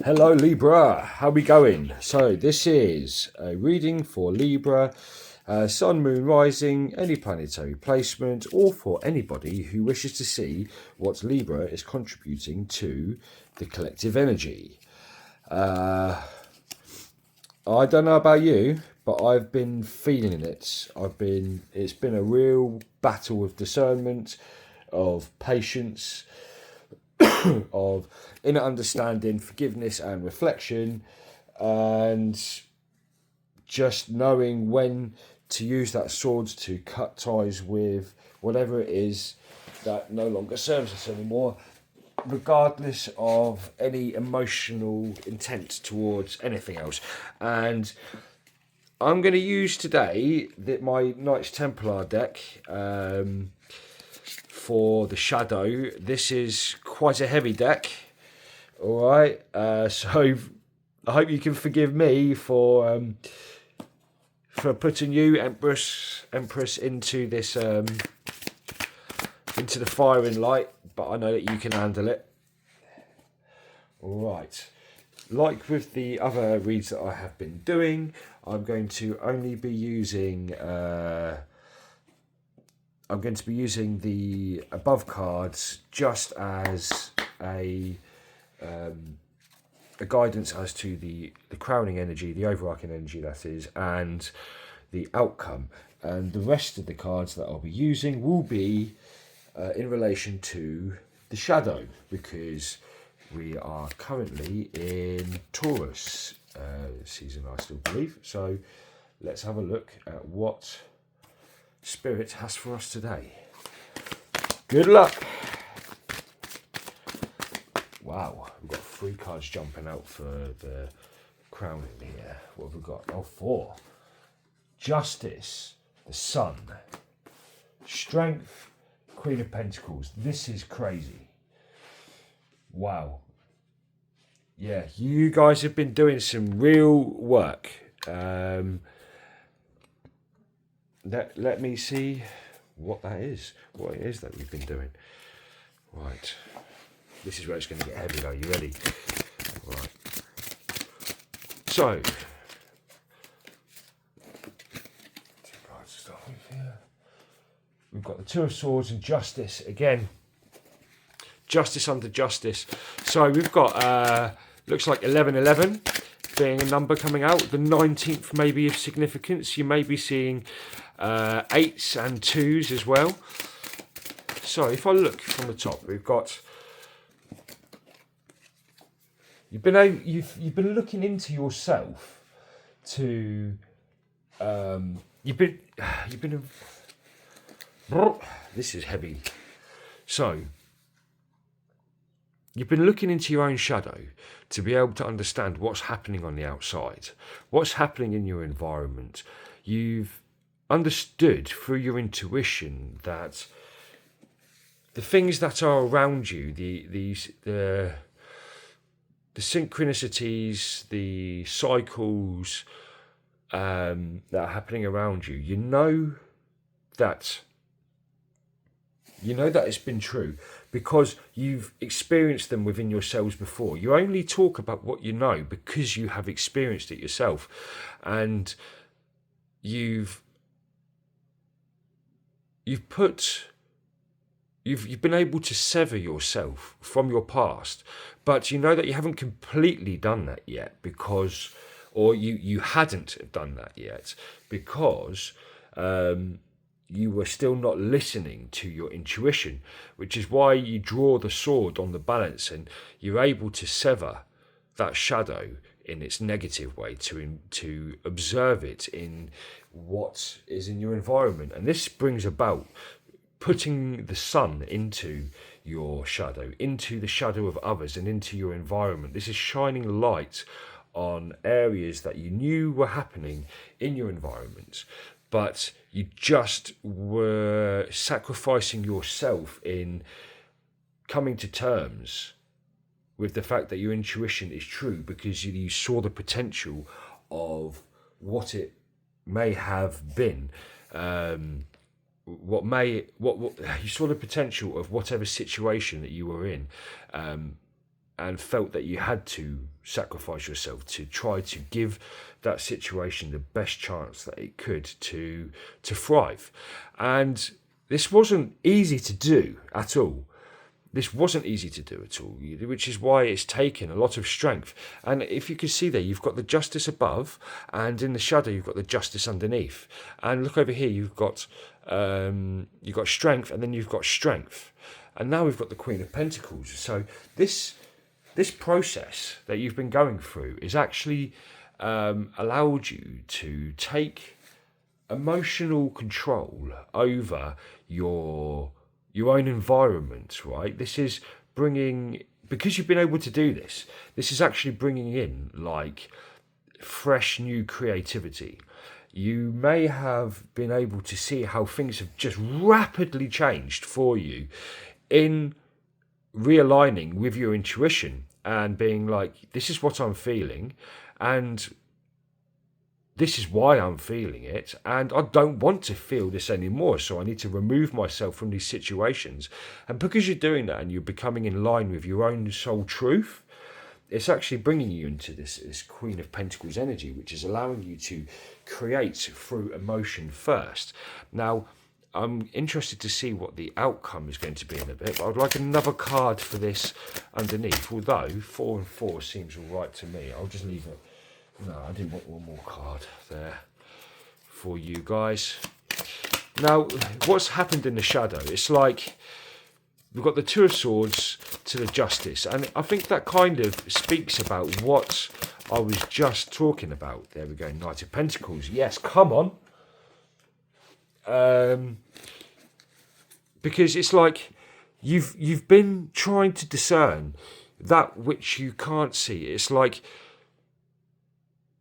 Hello Libra, how we going? So this is a reading for Libra, Sun, Moon, Rising, any planetary placement, or for anybody who wishes to see what Libra is contributing to the collective energy. I don't know about you, but I've been feeling it. It's been a real battle of discernment, of patience, of inner understanding, forgiveness, and reflection, and just knowing when to use that sword to cut ties with whatever it is that no longer serves us anymore, regardless of any emotional intent towards anything else. And I'm going to use today my Knights Templar deck. For the shadow. This is quite a heavy deck. All right, so I hope you can forgive me for putting you, Empress, into this into the firing light. But I know that you can handle it. All right. Like with the other reads that I have been doing, I'm going to only be using. I'm going to be using the above cards just as a guidance as to the crowning energy, the overarching energy that is, and the outcome. And the rest of the cards that I'll be using will be in relation to the shadow, because we are currently in Taurus season, I still believe. So let's have a look at what Spirit has for us today. Good luck. Wow, we've got 3 cards jumping out for the crowning here. What have we got? Oh, 4. Justice, the Sun, Strength, Queen of Pentacles. This is crazy. Wow. Yeah, you guys have been doing some real work. Let me see what it is that we've been doing. Right. This is where it's going to get heavy. Are you ready? Right. So, we've got the Two of Swords and Justice again. Justice under Justice. So we've got looks like 1111 being a number coming out. The 19th may be of significance. You may be seeing 8s and 2s as well. So if I look from the top, we've got you've been looking into yourself to this is heavy. So you've been looking into your own shadow to be able to understand what's happening on the outside, what's happening in your environment. You've understood through your intuition that the things that are around you, the synchronicities, the cycles that are happening around you, you know that it's been true because you've experienced them within yourselves before. You only talk about what you know because you have experienced it yourself, and you've been able to sever yourself from your past, but you know that you haven't completely done that yet because, or you hadn't done that yet because you were still not listening to your intuition, which is why you draw the sword on the balance and you're able to sever that shadow in its negative way to observe it in what is in your environment. And this brings about putting the sun into your shadow, into the shadow of others, and into your environment. This is shining light on areas that you knew were happening in your environment, but you just were sacrificing yourself in coming to terms with the fact that your intuition is true because you saw the potential of what it may have been. What you saw the potential of whatever situation that you were in, and felt that you had to sacrifice yourself to try to give that situation the best chance that it could to thrive. And this wasn't easy to do at all. This wasn't easy to do at all, which is why it's taken a lot of strength. And if you can see there, you've got the justice above, and in the shadow you've got the justice underneath. And look over here, you've got strength, and then you've got strength. And now we've got the Queen of Pentacles. So this process that you've been going through is actually allowed you to take emotional control over your own environment, right? This is bringing, because you've been able to do this, this is actually bringing in like fresh new creativity. You may have been able to see how things have just rapidly changed for you in realigning with your intuition and being like, this is what I'm feeling, and this is why I'm feeling it, and I don't want to feel this anymore, so I need to remove myself from these situations. And because you're doing that and you're becoming in line with your own soul truth, it's actually bringing you into this Queen of Pentacles energy, which is allowing you to create through emotion first. Now, I'm interested to see what the outcome is going to be in a bit, but I'd like another card for this underneath, although 4 and 4 seems all right to me. I'll just leave it. No, I do want one more card there for you guys. Now, what's happened in the shadow? It's like we've got the Two of Swords to the Justice, and I think that kind of speaks about what I was just talking about. There we go, Knight of Pentacles. Yes, come on. Because it's like you've been trying to discern that which you can't see. It's like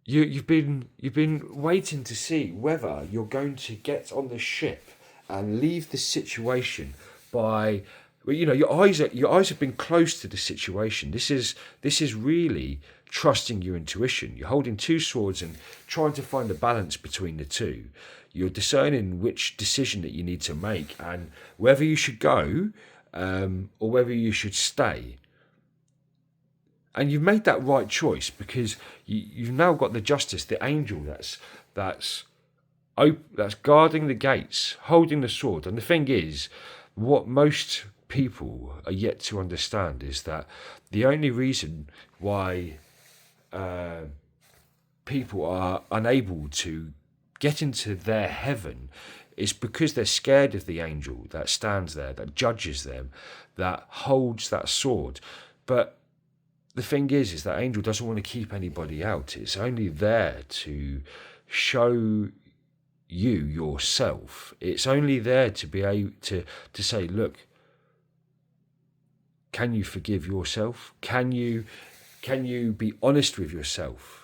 you've been waiting to see whether you're going to get on the ship and leave the situation by, your eyes have been close to the situation. This is really trusting your intuition. You're holding two swords and trying to find a balance between the two. You're discerning which decision that you need to make and whether you should go or whether you should stay. And you've made that right choice because you've now got the Justice, the angel that's guarding the gates, holding the sword. And the thing is, what most people are yet to understand is that the only reason why people are unable to get into their heaven is because they're scared of the angel that stands there, that judges them, that holds that sword. But the thing is that angel doesn't want to keep anybody out. It's only there to show you yourself. It's only there to be able to say, look, can you forgive yourself? Can you be honest with yourself?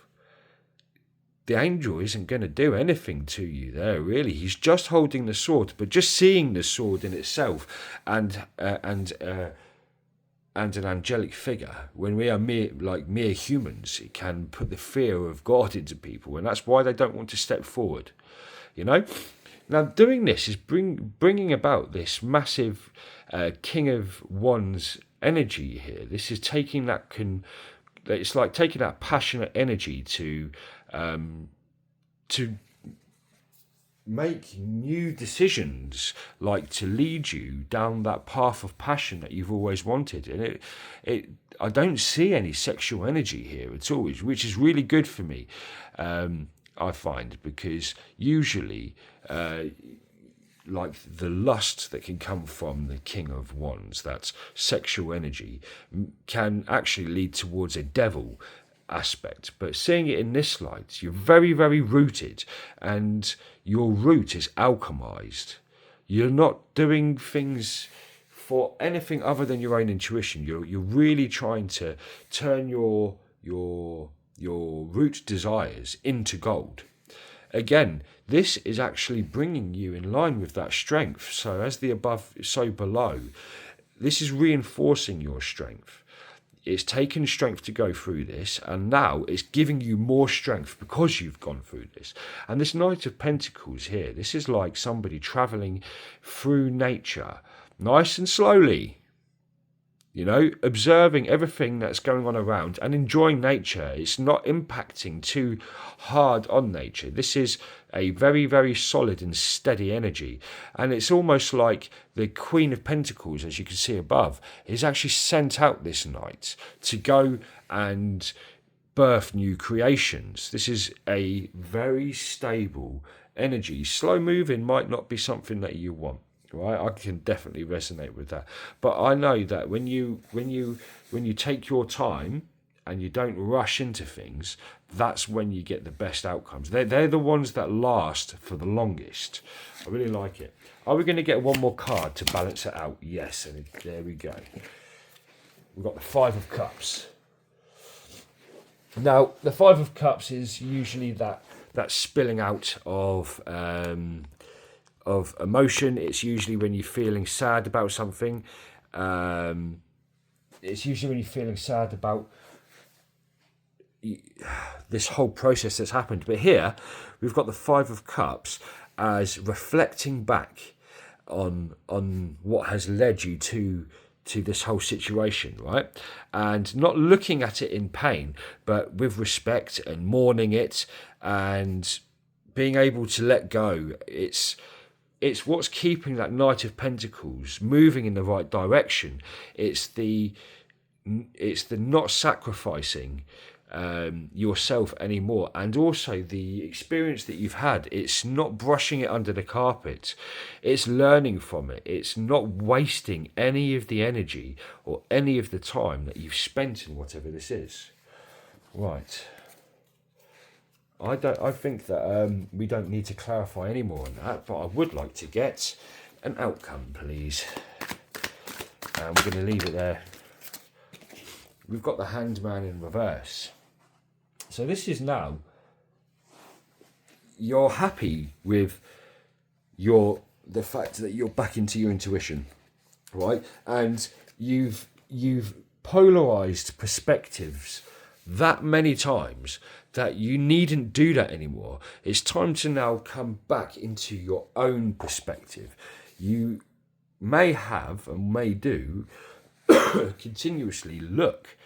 The angel isn't going to do anything to you there, really. He's just holding the sword, but just seeing the sword in itself and an angelic figure, when we are mere humans, it can put the fear of God into people, and that's why they don't want to step forward. Now doing this is bringing about this massive King of Wands energy here. This is taking that it's like taking that passionate energy to make new decisions, like to lead you down that path of passion that you've always wanted. And I don't see any sexual energy here at all, which is really good for me, I find, because usually like the lust that can come from the King of Wands, that's sexual energy, can actually lead towards a devil aspect. But seeing it in this light, you're very, very rooted, and your root is alchemized. You're not doing things for anything other than your own intuition. You're really trying to turn your root desires into gold. Again, this is actually bringing you in line with that strength. So as the above, so below. This is reinforcing your strength. It's taken strength to go through this, and now it's giving you more strength because you've gone through this. And this Knight of Pentacles here, this is like somebody travelling through nature, nice and slowly. You know, observing everything that's going on around and enjoying nature. It's not impacting too hard on nature. This is a very, very solid and steady energy. And it's almost like the Queen of Pentacles, as you can see above, is actually sent out this night to go and birth new creations. This is a very stable energy. Slow moving might not be something that you want. Right, I can definitely resonate with that. But I know that when you take your time and you don't rush into things, that's when you get the best outcomes. They're the ones that last for the longest. I really like it. Are we going to get one more card to balance it out? Yes, and there we go. We've got the Five of Cups. Now, the Five of Cups is usually that spilling out of emotion. It's usually when you're feeling sad about something. It's usually when you're feeling sad about this whole process that's happened. But here, we've got the Five of Cups as reflecting back on what has led you to this whole situation, right? And not looking at it in pain, but with respect and mourning it and being able to let go. It's what's keeping that Knight of Pentacles moving in the right direction. It's the not sacrificing yourself anymore, and also the experience that you've had. It's not brushing it under the carpet. It's learning from it. It's not wasting any of the energy or any of the time that you've spent in whatever this is. Right. I think that we don't need to clarify any more on that, but I would like to get an outcome, please. And we're going to leave it there. We've got the Hanged Man in reverse. So this is now, you're happy with the fact that you're back into your intuition, right? And you've polarized perspectives that many times that you needn't do that anymore. It's time to now come back into your own perspective. You may have and may do continuously look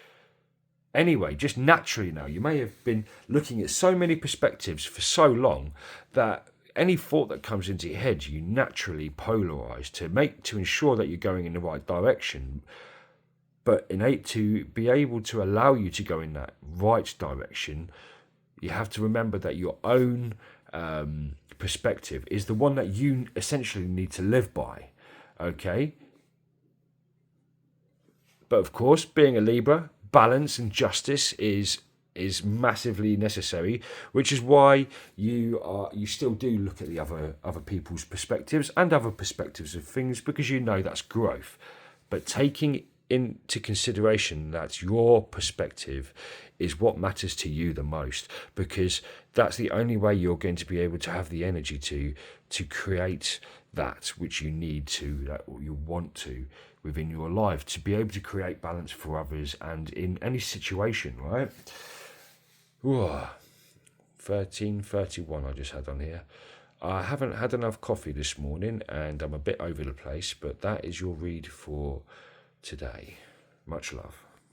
anyway, just naturally now. You may have been looking at so many perspectives for so long that any thought that comes into your head, you naturally polarize to ensure that you're going in the right direction. But to be able to allow you to go in that right direction, you have to remember that your own perspective is the one that you essentially need to live by, okay? But of course, being a Libra, balance and justice is massively necessary, which is why you still do look at the other people's perspectives and other perspectives of things, because you know that's growth. But taking into consideration that your perspective is what matters to you the most, because that's the only way you're going to be able to have the energy to create that which you need to, that you want to within your life, to be able to create balance for others and in any situation, right? Ooh, 13:31 I just had on here. I haven't had enough coffee this morning and I'm a bit over the place, but that is your read for today. Much love.